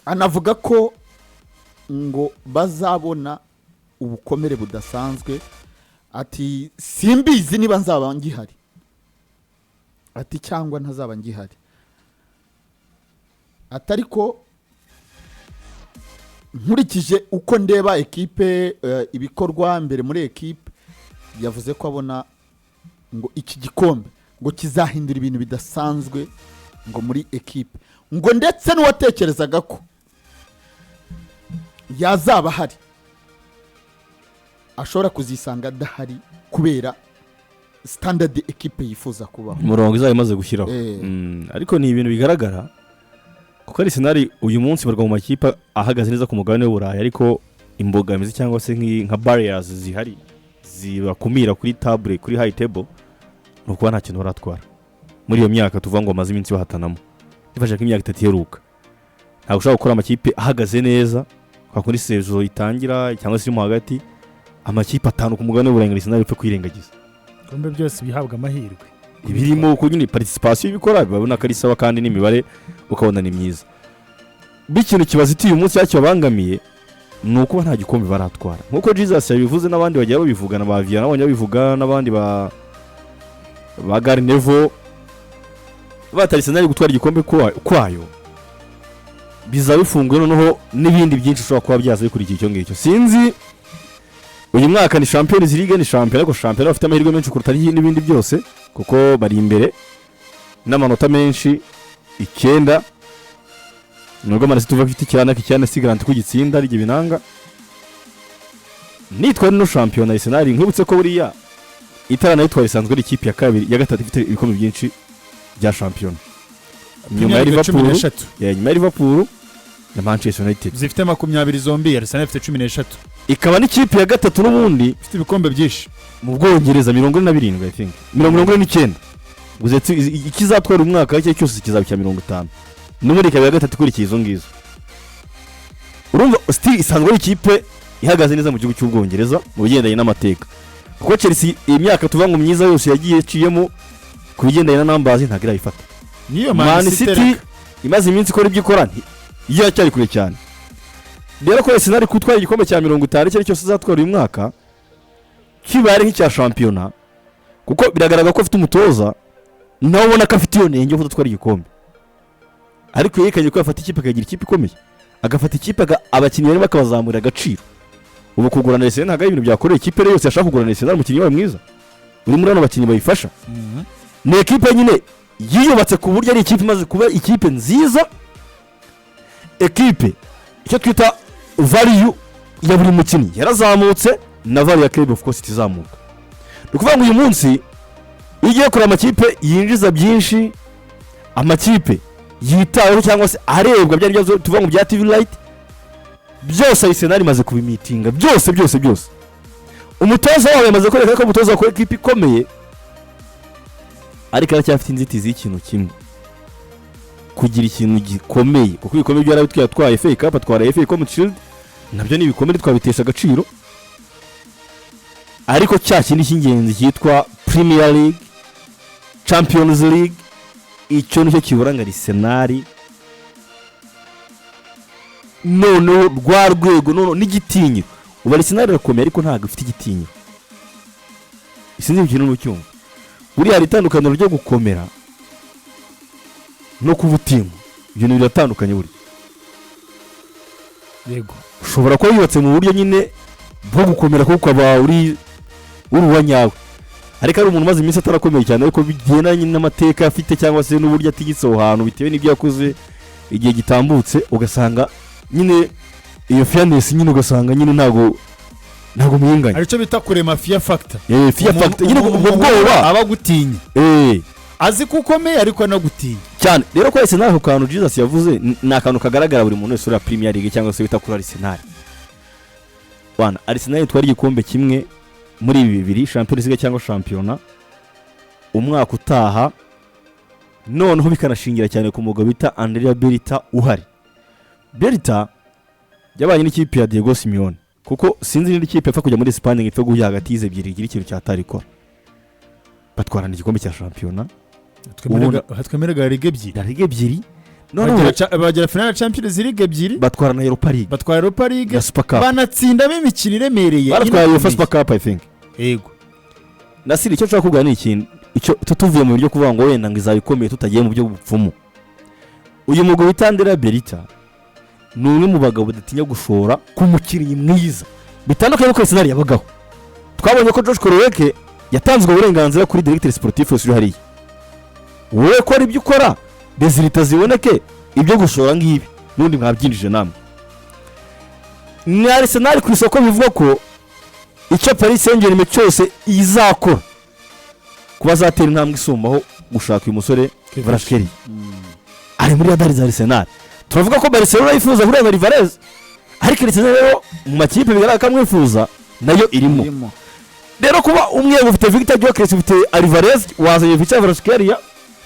anavuga ko ngo bazabona ubukomere budasanzwe, ati simbizi niba nzaba ngihari, ati cyangwa ntazaba ngihari, atariko nkurikije uko ndeba ekipe ibikorwa mbere muri ekipe, yavuze ko abona ngo iki gikombe ngo kizahindura ibintu bidasanzwe ngo muri ekipe, ngo ndetse n'uwatekerezaga ko yazaba hari ashobora kuzisanga adahari kubera standard ekipe yifuza kubaho, umurongo izaba imaze gushyiraho. Ariko ni ibintu bigaragara kuko Arsenal uyu munsi barwa mu makipe ahagaze neza ku mugabane w'Uburayi, ariko imbogamizi cyangwa se nka barriers zihari zibakumira kuri table, kuri high table, nuko nta kintu baratwara muri iyo myaka tuvuga ngo amaze iminsi bahatanamo. Ifasha imyaka 3 iheruka, ntabwo ushobora gukora amakipe ahagaze neza kwa kuri sezo itangira cyangwa se mu hagati amakipe 5 ku mugabane w'Uburayi Arsenal ipfe kwirengagiza. Kombe byose bihabwa amahirwe ibirimo ko nyine participation ibikora babona ko ari sawa, kandi n'imibare ukabona ni myiza. Bikintu kibazitiye uyu munsi cyabangamiye nuko nta gikombe baratwara, nkuko Jesus yabivuze n'abandi bagiye babivugana, ba Viana nabonye babivuga, n'abandi ba Garnevo Arsenal gutwara igikombe kwayo bizabifunguye, noneho n'ibindi byinshi ushobora kuba byaza kuri iki cyo ngicyo. Sinzi uyu mwaka ni Champions League, ni champion, ariko champion bafite amahirwe menshi kuruta n'ibindi byose kuko bari imbere n'amanota menshi 9, nubwo Man City tuvuga ifite icyana sigarante ku gitsinda ari binanga. Nitwa no champion Arsenal, nkibutse ko buriya Itara nayo twayisanzwe ari ikipe ya kabiri ya gatatu ifite ibikombe byinshi bya champion, nyuma ya Liverpool na Manchester United zifite 20 zombi, Arsenal ifite 16, ikaba ni ikipe ya gatatu n'ubundi ifite ibikombe byinshi mu Bwongereza 47 I think 49. Guzetse ikizatwara umwaka cyo cyose kizabikya 50, n'umuri ikaba ya gatatu kuri izo ngizo. Urumva still isanzwe ari ikipe ihagaze neza mu gihugu cy'Ubwongereza mu bigendanye n'amateka, kuko Chelsea imyaka tuvuga ngo myiza yose yagiye ciyemo ku bigendanye na numbers ntagira ifata. Niyo Man City imaze iminsi ikora ibyo ikora iyo cyari kure cyane. Rero ko Arsenal kutwara igikombe cya 50 cyari cyose zatwara uyu mwaka kibare nk'icya championnat, kuko biragaragara ko afite umutoza nawe ubona ko afite iyo nenge yo gutwara igikombe, ariko yekanye ko afata ikipe akagira ikipe ikomeye, agafata ikipe abakinnyi barimo akabazamurira agaciro. Ubu kugurana Arsenal ntago ibintu byakoreye ikipe yose yashaka kugurana Arsenal umukinnyi wawe mwiza uri muri ano bakinnyi bayifasha. Ni ekipe nyine yiyubatse ku buryo ari ikipe imaze kuba ikipe nziza, ekipe icyo twita value ya buri mukinnyi yarazamutse, na value ya club of course itizamuka. Ukuvuga ngo uyu munsi igiye kuri amakipe yinjiza byinshi, amakipe yitaweho cyangwa se arebwa byari byazo tuvuga ngo bya TV Light, byose Arsenal imaze kubimitinga byose. Umutoza wawe yamaze kwereka ko umutoza ko ekipe ikomeye, ariko aracyafite inzitizi y'ikintu kimwe, kugira ikintu gikomeye, kuko ibikomeye byo yari twatwaye FA Cup, atwara FA Community Shield, nabyo ni ibikomeye twabitesha agaciro, ariko cya kindi cy'ingenzi cyitwa Premier League, Champions League, icyo nicyo kiburanga Arsenal none rwa rwego n'igitinyo. Ubu Arsenal irakomeye ariko ntabwo ifite igitinyo, isinzi ikintu n'ucyumva buri hari itandukaniro ryo gukomera no kubutinga, ibyo ni biratandukanye. Buri yego ushobora kuba yubatse mu buryo nyine bwo gukomera kuko aba uri uwanyawe, ariko ari umuntu maze iminsi atarakomeye cyane, ariko bigendanye n'amateka afite cyangwa se n'uburyo atigitse aho hantu bitewe n'ibyo yakoze igihe gitambutse, ugasanga nyine iyo fairness nyine ugasanga nyine ntago mwinganya, aricyo bita kurema fear factor. Fear factor nyine ubwo bwoba abagutinya azi ko ukomeye ariko anagutinya cyane. Rero ko Arsenal ako kantu Jesus yavuze ni akantu kagaragara buri muntu wese uri Premier League cyangwa se bita kuri Arsenal. Bana Arsenal twari igikombe kimwe muri ibi bibiri, Champions League cyangwa championnat, umwaka utaha noneho bikanashingira cyane ku mugabo bita Andrea Berita uhari. Berita yabanye n'ikipe ya Diego Simeone, kuko sinzi n'indi kipe yapfa kujya muri Spain ngipfa guhya hagati y'ize ebyiri igira ikintu cyatarikora, batwarana igikombe cya championnat. Twemerega Ligue ebyiri noneho bagera final ya Champions League ebyiri, batwara na Europa League batwara Europa League, na Super Cup, banatsindamo imikino iremereye, baratwaye UEFA Super Cup I think. yego Nasiri icyo nshaka kuvuga ni ikintu icyo tutuvuye mu buryo kuvuga ngo wenda ngo izabikomeye tutagiye mu byo bupfumu. Uyu mugabo witandira Berita ni umwe mu bagabo badatinya gushora ku mukinnyi mwiza bitandukanye n'uko Arsenal yabagaho. Twabonye ko Josh Koroweke yatanzwe uburenganzira kuri directeur sportif uri hariya, wowe ko ari ibyo ukora resultat ziboneke, ibyo gushora ngibi n'undi mwabyinjije namwe. Ni Arsenal ku isoko bivuga ko icyo Paris Saint-Germain cyose izakora kuba zatera intambwe isumbaho gushaka uyu musore Kvaratskhelia ari muri radari za Arsenal. Turavuga ko Barcelona yifuza kurenga Rivarez, ariko Arsenal rero mu makipe bigaragara ko amwifuza nayo irimo. Rero kuba umwe ufite Victor Gyökeres ufite Rivarez wazanye Victor Kvaratskhelia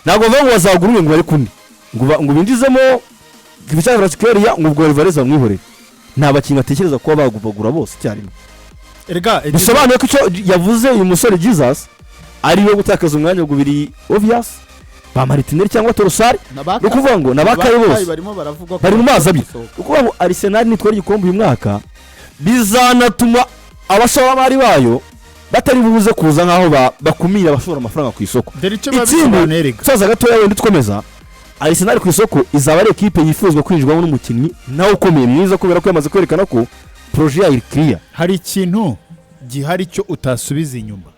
ntabwo bavuga ngo wazagura ngo bari kundi ngo bindizemo Victor Kvaratskhelia ngo ubwo Rivarez bamwihorere. Nta bakinnyi atekereza kuba bagubagura bose cyarimo. Erega bisobanuye ko icyo yavuze uyu musore Jesus ari yo gutakaza umwanya ngo biri obvious ba Martinelli cyangwa Trossard, no kuvuga ngo nabakaye bose bari mu mazi abiri. Ukuvuga ngo Arsenal nitwara igikombe uyu mwaka bizanatuma abashoramari bayo batari bubuze kuza nkaho bakumira abashora amafaranga ku isoko. Ikindi saza gatoya wenda twomeza Arsenal ku isoko izaba ari equipe yifuzwa kwinjirwamo n'umukinnyi nawe ukomeye mwiza kubera ko yamaze kwerekana ko projet ya clear. Hari ikintu gihari cyo utasubiza inyuma,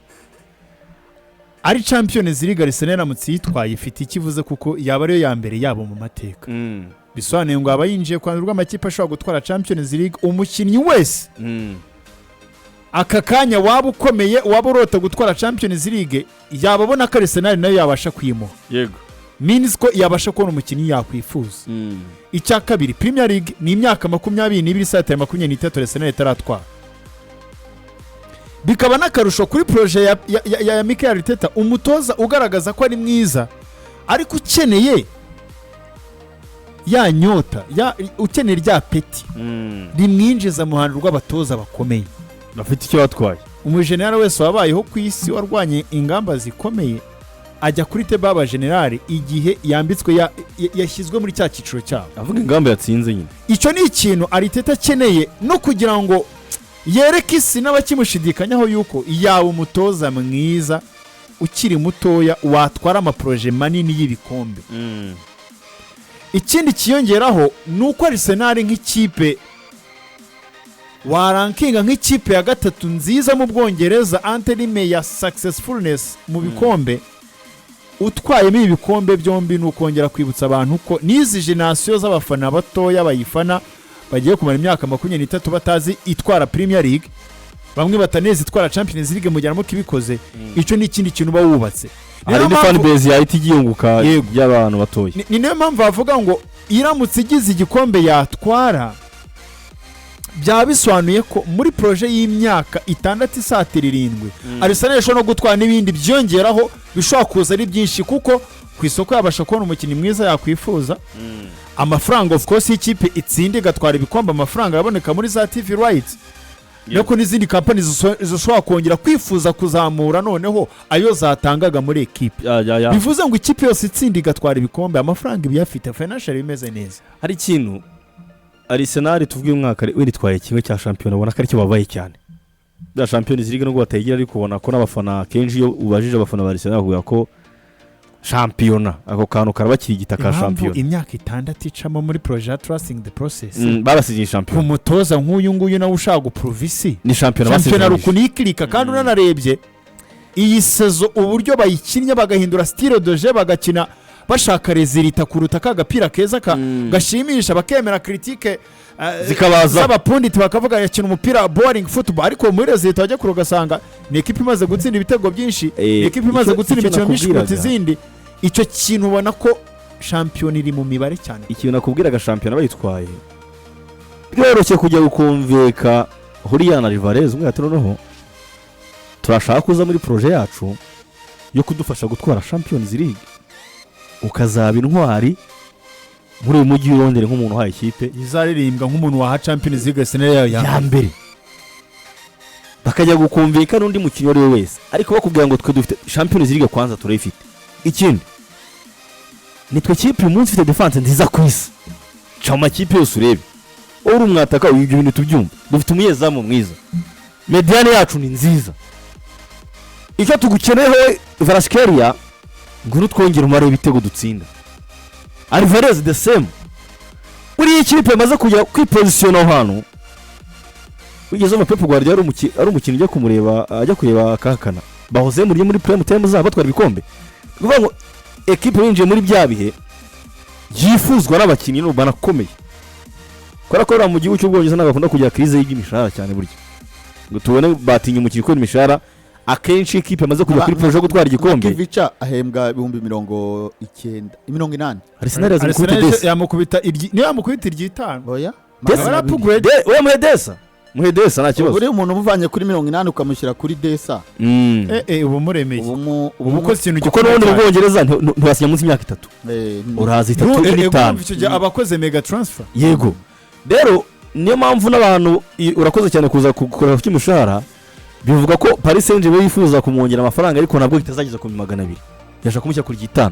ari Champions League Arsenal ramutse yitwaye ifite ikivuze kuko yaba ariyo ya mbere yabo mu mateka. Bisobanuye ngo aba yinjiye kwandurwa amakipe ashobora gutwara Champions League umukinnyi wese aka kanya waba ukomeye waba urota gutwara Champions League yababona ko Arsenal nayo yabasha kwimuha. Yego means ko yabasha kubona umukinnyi yakwifuza. Icya kabiri Premier League ni imyaka 22 sata 23 Arsenal itaratwara. Bikaba nakarusho kuri projet ya Mikel Arteta, umutoza ugaragaza ko ari mwiza ariko ukeneye ya nyota ukeneye rya peti rimwinjiza mu hantu rw'abatoza bakomeye bafite icyo batwaye. Umujenerali wese wabayeho ku isi warwanye ingamba zikomeye ajya kuri teba aba generali igihe yambitswe yashyizwe muri cya cyiciro cyabo. Avuga ingamba yatsinze nyine. Icyo ni ikintu Arteta akeneye no kugira ngo yereke isi n'abakimushidikanyaho yuko yawe umutoza mwiza ukiri mutoya watwara amaproje manini y'ibikombe. Ikindi kiyongeraho nuko Arsenal nk'ikipe warankinga nk'ikipe ya gatatu nziza mu Bwongereza anterime ya successfulness mu bikombe, utwayemo ibikombe byombi n'ukongera kwibutsa abantu ko nizi generation z'abafana batoya bayifana bagiye kumara imyaka 23 batazi itwara Premier League, bamwe bataneze itwara Champions League mu gihe kibikoze. Icyo ni ikindi kintu bawubatse. Hari ni fan base ya itiyunguka y'abantu batoye. Ni niyo mpamvu bavuga ngo iramutse igize igikombe yatwara byaba bisobanuye ko muri projet y'imyaka 6-7 Arsenal ishobora no gutwara n'ibindi byongeraho bishobora kuza ari byinshi kuko ku isoko yabasha kubona umukinnyi mwiza yakwifuza. Amafaranga of course y'ikipe itsinde gatwara ibikombe, amafaranga yaboneka muri za TV rights nuko n'izindi company zishobora kongera kwifuza kuzamura noneho ayo zatangaga muri equipe. Bivuze ngo ikipe yose itsinde igatwara ibikombe amafaranga ibiyafite financial bimeze neza. Hari ikintu Arsenal tuvuge umwaka witwaye kimwe cya champion ubona ko ari cyo babaye cyane. Da Champions League no gutayigira ariko ubona ko n'abafana kenshi iyo ubajije abafana ba Arsenal bavuga ko champion ako kantu karabakiri igitaka champion. Imyaka 6 icamo muri project trusting the process. Barasigiye champion. Umutoza nk'uyu nguyu nawe ushaka guprovisi. Ni champion rukunikirika kandi unanarebye iyi sezo uburyo bayikinnye bagahindura style de jeu bagakina bashaka rezilita kuruta kagapira keza gashimisha bakemera critique zikabaza z'abapunditi bakavuga yakina umupira boring football, ariko muri rezilita bajya kurugasanga ni equipe imaze gutsinda ibitego byinshi, equipe imaze gutsinda imikino myinshi kuruta izindi. Icyo kintu ubona ko champion iri mu mibare cyane. Ikintu nakubwiraga champion bayitwaye byoroshye kujya gukonveka Julian Alvarez umwe noneho turashaka kuza muri projet yacu yo kudufasha gutwara Champions League ukazaba intwari muri uyu mujyi w'Londres nk'umuntu uhaye ikipe izaririmbwa nk'umuntu waha Champions League scenario ya mbere, bakajya gukumvika n'undi mukinnyi wari wese ariko bakubwira ngo twe dufite Champions League kwanza turayifite. Ikindi nitwe kipe uyu munsi ifite defense nziza ku isi ca mu makipe yose urebe uri umwataka ibyo bintu tubyumva dufite umunyezamu mwiza mediane yacu ni nziza icyo tugukeneyeho Varaskelia ngwino twongere umubare w'ibitego dutsinda Alvarez the same uri ikipe maze kujya kwipozisiona aho hantu ugeze mu Pep Guardiola ari umukinnyi ujya kumureba ajya kureba akahakana bahoze muri prime time zabo batwara ibikombe kuvuga ngo equipe yinjiye muri bya bihe yifuzwa n'abakinnyi no banakomeye kora mu gihugu cy'Ubwongereza nagakunda kugira crise y'imishahara cyane buryo ngo tubone batinye umukinnyi ko imishahara akenshi equipe amaze kujya kuri projet yo gutwara igikombe Kivica ahembwa 90,80 Arsenal yazimukubita Desa yamukubita iry'itanu oya Muhedesa nta kibazo uri umuntu umuvanye kuri 80 ukamushyira kuri Desa ubu muremeye ubu ko ikintu kuko n'ubundi mu Bwongereza ntibasinya munsi y'imyaka 3 uraza 3 abakoze mega transfer yego rero niyo mpamvu n'abantu urakoze cyane kuza gukorera ku cy'umushahara bivuga ko Paris Saint-Germain yifuza kumwongera amafaranga ariko nabwo itazageza ku 200 yashaka kumushyira kuri 5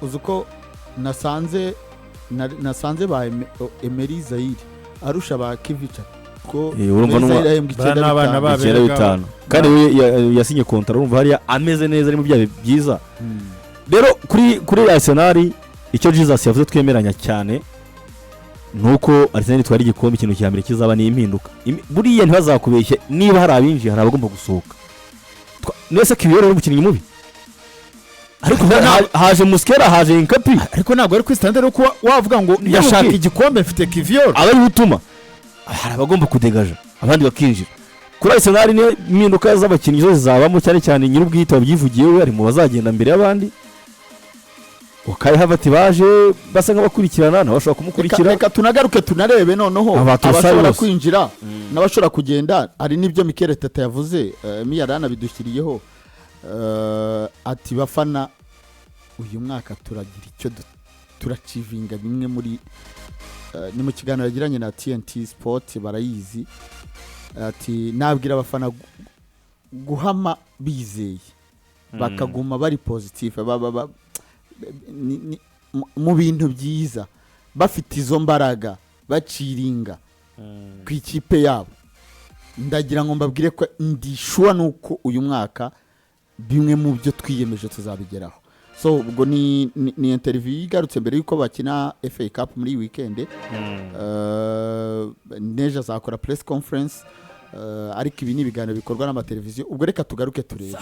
uzuko nasanze ba Emery Zaire arusha ba Kivica ko urumva n'abana babera kandi we yasinye kontra urumva hariya ameze neza ari mu byabe byiza rero kuri Arsenal icyo Jesus yavuze twemeranya cyane nuko Arsenal twari igikombe ikintu cya mbere kizaba ni impinduka buriya ntibazakubeshye niba hari abinjiye hari abagomba gusohoka nese Kibiyoro ari umukinnyi mubi ariko haje Muskera haje Inkapi ariko ntabwo ari kwistandard uko wavuga ngo yashaka igikombe mfite Kiviyoro abari utuma hari abagomba kudegaja abandi bakinjira kuri Arsenal ni impinduka z'abakinnyi zose zabamo cyane cyane nyir'ubwite wabyivugiye we ari mu bazagenda mbere y'abandi Kai Havertz baje basa nk'abakurikirana nabashobora kumukurikira reka tunagaruke tunarebe noneho abashobora kwinjira n'abashobora kugenda hari n'ibyo Mikel Arteta yavuze Miyarana bidushyiriyeho ati bafana uyu mwaka turagira icyo turacivinga bimwe muri ni mu kiganiro yagiranye na TNT Sport barayizi ati nabwira abafana guhama bizeye bakaguma bari positive mu bintu byiza bafite izo mbaraga baciringa ku ikipe yabo ndagira ngo mbabwire ko ndishuwa nuko uyu mwaka bimwe mu byo twiyemeje tuzabigeraho so ubwo ni interview igarutse mbere yuko bakina FA Cup muri weekend neje azakora press conference ariko ibi ni ibiganiro bikorwa n'amateleviziyo ubwo reka tugaruke turebe